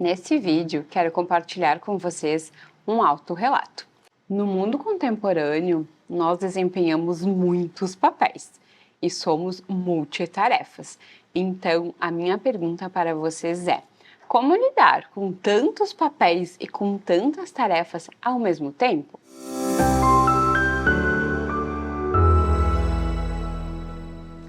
Nesse vídeo, quero compartilhar com vocês um autorrelato. No mundo contemporâneo, nós desempenhamos muitos papéis e somos multitarefas. Então, a minha pergunta para vocês é: como lidar com tantos papéis e com tantas tarefas ao mesmo tempo?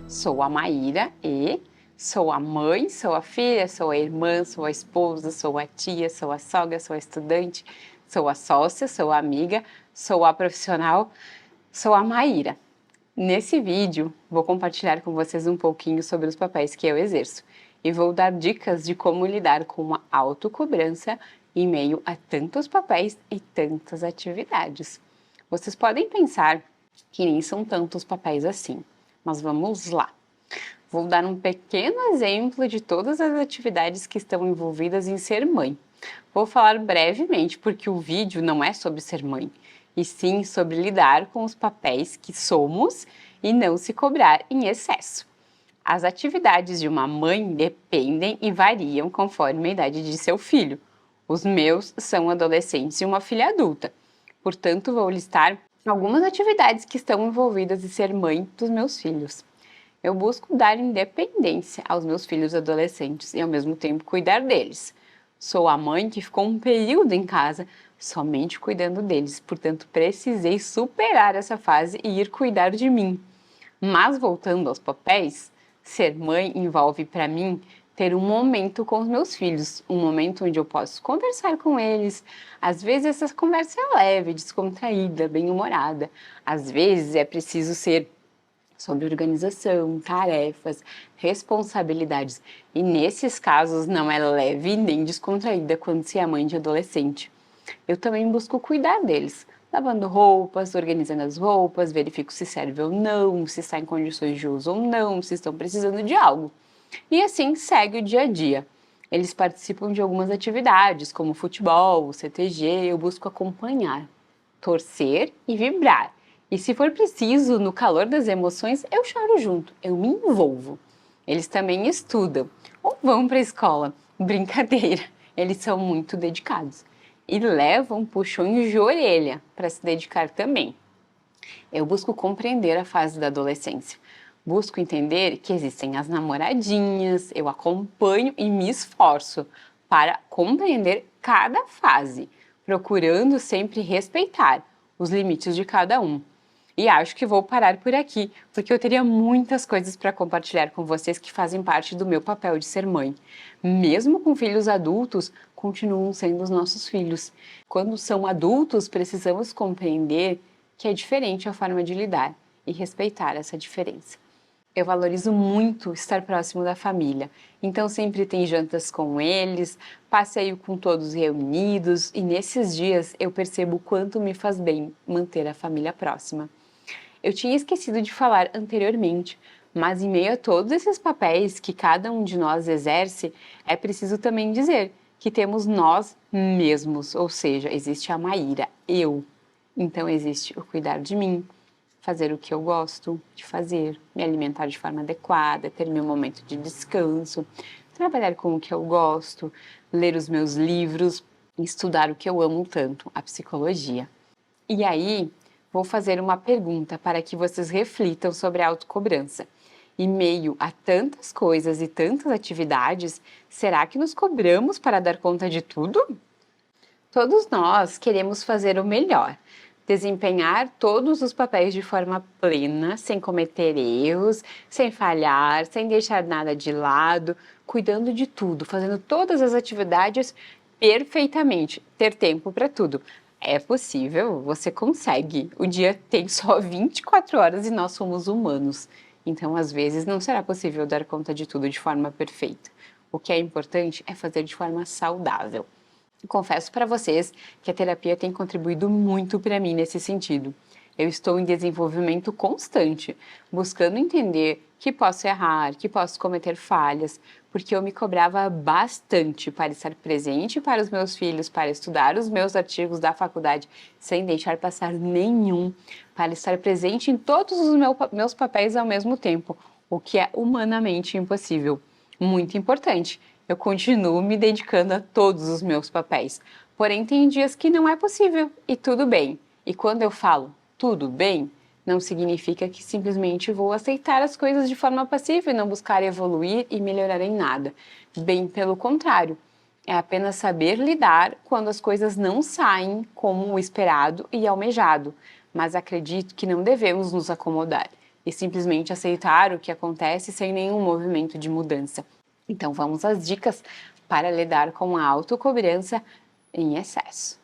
Sou a Maíra e sou a mãe, sou a filha, sou a irmã, sou a esposa, sou a tia, sou a sogra, sou a estudante, sou a sócia, sou a amiga, sou a profissional, sou a Maíra. Nesse vídeo, vou compartilhar com vocês um pouquinho sobre os papéis que eu exerço e vou dar dicas de como lidar com uma autocobrança em meio a tantos papéis e tantas atividades. Vocês podem pensar que nem são tantos papéis assim, mas vamos lá. Vou dar um pequeno exemplo de todas as atividades que estão envolvidas em ser mãe. Vou falar brevemente porque o vídeo não é sobre ser mãe, e sim sobre lidar com os papéis que somos e não se cobrar em excesso. As atividades de uma mãe dependem e variam conforme a idade de seu filho. Os meus são adolescentes e uma filha adulta, portanto vou listar algumas atividades que estão envolvidas em ser mãe dos meus filhos. Eu busco dar independência aos meus filhos adolescentes e ao mesmo tempo cuidar deles. Sou a mãe que ficou um período em casa somente cuidando deles, portanto precisei superar essa fase e ir cuidar de mim. Mas voltando aos papéis, ser mãe envolve para mim ter um momento com os meus filhos, um momento onde eu posso conversar com eles. Às vezes essa conversa é leve, descontraída, bem-humorada. Às vezes é preciso ser sobre organização, tarefas, responsabilidades. E nesses casos não é leve nem descontraída quando se é mãe de adolescente. Eu também busco cuidar deles, lavando roupas, organizando as roupas, verifico se serve ou não, se está em condições de uso ou não, se estão precisando de algo. E assim segue o dia a dia. Eles participam de algumas atividades, como futebol, CTG, eu busco acompanhar, torcer e vibrar. E se for preciso, no calor das emoções, eu choro junto, eu me envolvo. Eles também estudam ou vão para a escola. Brincadeira, eles são muito dedicados e levam puxões de orelha para se dedicar também. Eu busco compreender a fase da adolescência. Busco entender que existem as namoradinhas, eu acompanho e me esforço para compreender cada fase, procurando sempre respeitar os limites de cada um. E acho que vou parar por aqui, porque eu teria muitas coisas para compartilhar com vocês que fazem parte do meu papel de ser mãe. Mesmo com filhos adultos, continuam sendo os nossos filhos. Quando são adultos, precisamos compreender que é diferente a forma de lidar e respeitar essa diferença. Eu valorizo muito estar próximo da família, então sempre tem jantas com eles, passeio com todos reunidos e nesses dias eu percebo o quanto me faz bem manter a família próxima. Eu tinha esquecido de falar anteriormente, mas em meio a todos esses papéis que cada um de nós exerce, é preciso também dizer que temos nós mesmos, ou seja, existe a Maíra, eu. Então existe o cuidar de mim, fazer o que eu gosto de fazer, me alimentar de forma adequada, ter meu momento de descanso, trabalhar com o que eu gosto, ler os meus livros, estudar o que eu amo tanto, a psicologia. E aí, vou fazer uma pergunta para que vocês reflitam sobre a autocobrança. Em meio a tantas coisas e tantas atividades, será que nos cobramos para dar conta de tudo? Todos nós queremos fazer o melhor, desempenhar todos os papéis de forma plena, sem cometer erros, sem falhar, sem deixar nada de lado, cuidando de tudo, fazendo todas as atividades perfeitamente, ter tempo para tudo. É possível, você consegue. O dia tem só 24 horas e nós somos humanos. Então, às vezes, não será possível dar conta de tudo de forma perfeita. O que é importante é fazer de forma saudável. Confesso para vocês que a terapia tem contribuído muito para mim nesse sentido. Eu estou em desenvolvimento constante, buscando entender que posso errar, que posso cometer falhas, porque eu me cobrava bastante para estar presente para os meus filhos, para estudar os meus artigos da faculdade sem deixar passar nenhum, para estar presente em todos os meus papéis ao mesmo tempo, o que é humanamente impossível. Muito importante. eu continuo me dedicando a todos os meus papéis. Porém, tem dias que não é possível e tudo bem. E quando eu falo tudo bem, não significa que simplesmente vou aceitar as coisas de forma passiva e não buscar evoluir e melhorar em nada. Bem pelo contrário, é apenas saber lidar quando as coisas não saem como o esperado e almejado, mas acredito que não devemos nos acomodar e simplesmente aceitar o que acontece sem nenhum movimento de mudança. Então vamos às dicas para lidar com a autocobrança em excesso.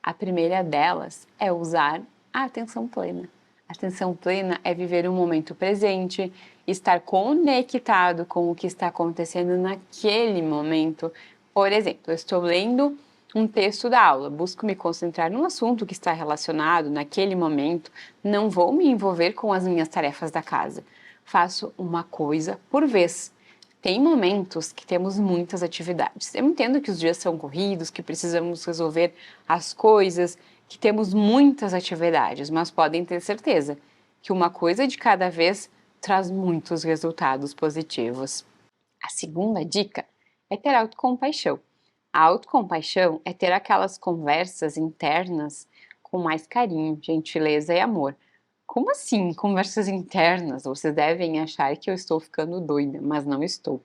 A primeira delas é usar a atenção plena. A atenção plena é viver o momento presente, estar conectado com o que está acontecendo naquele momento. Por exemplo, eu estou lendo um texto da aula, busco me concentrar num assunto que está relacionado naquele momento, não vou me envolver com as minhas tarefas da casa. Faço uma coisa por vez. Tem momentos que temos muitas atividades. Eu entendo que os dias são corridos, que precisamos resolver as coisas, que temos muitas atividades, mas podem ter certeza que uma coisa de cada vez traz muitos resultados positivos. A segunda dica é ter autocompaixão. A autocompaixão é ter aquelas conversas internas com mais carinho, gentileza e amor. Como assim, conversas internas? Vocês devem achar que eu estou ficando doida, mas não estou.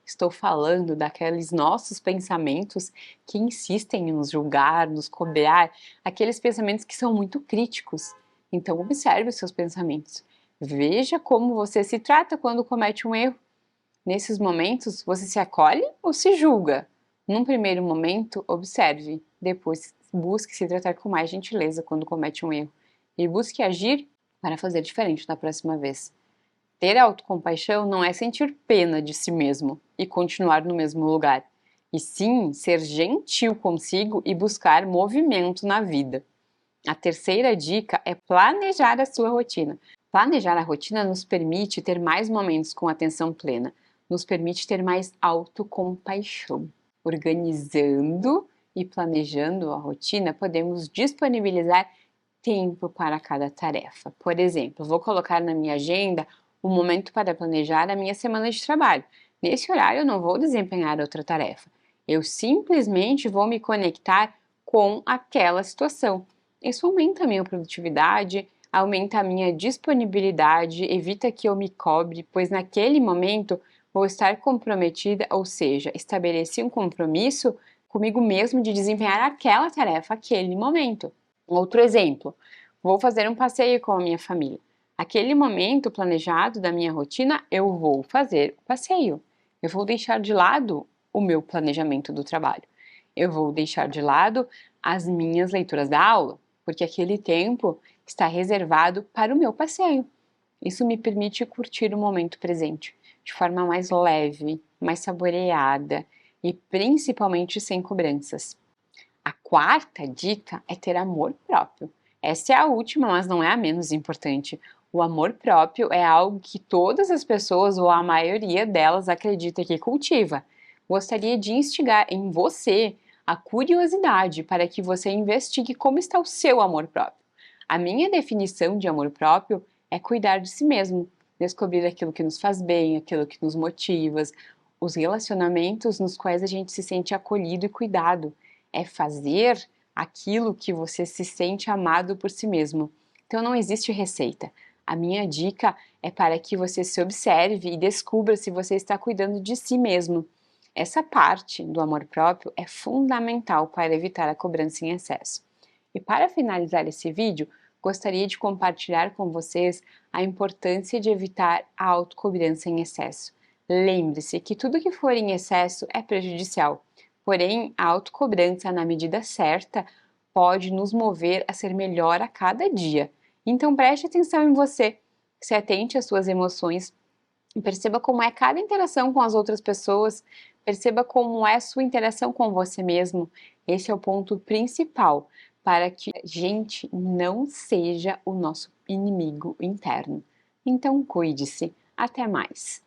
Estou falando daqueles nossos pensamentos que insistem em nos julgar, nos cobrar, aqueles pensamentos que são muito críticos. Então, observe os seus pensamentos. Veja como você se trata quando comete um erro. Nesses momentos, você se acolhe ou se julga? Num primeiro momento, observe. Depois, busque se tratar com mais gentileza quando comete um erro. E busque agir para fazer diferente da próxima vez. Ter autocompaixão não é sentir pena de si mesmo e continuar no mesmo lugar, e sim ser gentil consigo e buscar movimento na vida. A terceira dica é planejar a sua rotina. Planejar a rotina nos permite ter mais momentos com atenção plena, nos permite ter mais autocompaixão. Organizando e planejando a rotina, podemos disponibilizar tempo para cada tarefa. Por exemplo, vou colocar na minha agenda um momento para planejar a minha semana de trabalho. Nesse horário, eu não vou desempenhar outra tarefa. Eu simplesmente vou me conectar com aquela situação. Isso aumenta a minha produtividade, aumenta a minha disponibilidade, evita que eu me cobre, pois naquele momento vou estar comprometida, ou seja, estabeleci um compromisso comigo mesmo de desempenhar aquela tarefa, aquele momento. Outro exemplo, vou fazer um passeio com a minha família. Aquele momento planejado da minha rotina, eu vou fazer o passeio. Eu vou deixar de lado o meu planejamento do trabalho. Eu vou deixar de lado as minhas leituras da aula, porque aquele tempo está reservado para o meu passeio. Isso me permite curtir o momento presente de forma mais leve, mais saboreada e principalmente sem cobranças. A quarta dica é ter amor próprio. Essa é a última, mas não é a menos importante. O amor próprio é algo que todas as pessoas, ou a maioria delas, acredita que cultiva. Gostaria de instigar em você a curiosidade para que você investigue como está o seu amor próprio. A minha definição de amor próprio é cuidar de si mesmo, descobrir aquilo que nos faz bem, aquilo que nos motiva, os relacionamentos nos quais a gente se sente acolhido e cuidado. É fazer aquilo que você se sente amado por si mesmo. Então não existe receita. A minha dica é para que você se observe e descubra se você está cuidando de si mesmo. Essa parte do amor próprio é fundamental para evitar a cobrança em excesso. E para finalizar esse vídeo, gostaria de compartilhar com vocês a importância de evitar a autocobrança em excesso. Lembre-se que tudo que for em excesso é prejudicial. Porém, a autocobrança na medida certa pode nos mover a ser melhor a cada dia. Então preste atenção em você, se atente às suas emoções, perceba como é cada interação com as outras pessoas, perceba como é a sua interação com você mesmo. Esse é o ponto principal para que a gente não seja o nosso inimigo interno. Então cuide-se. Até mais!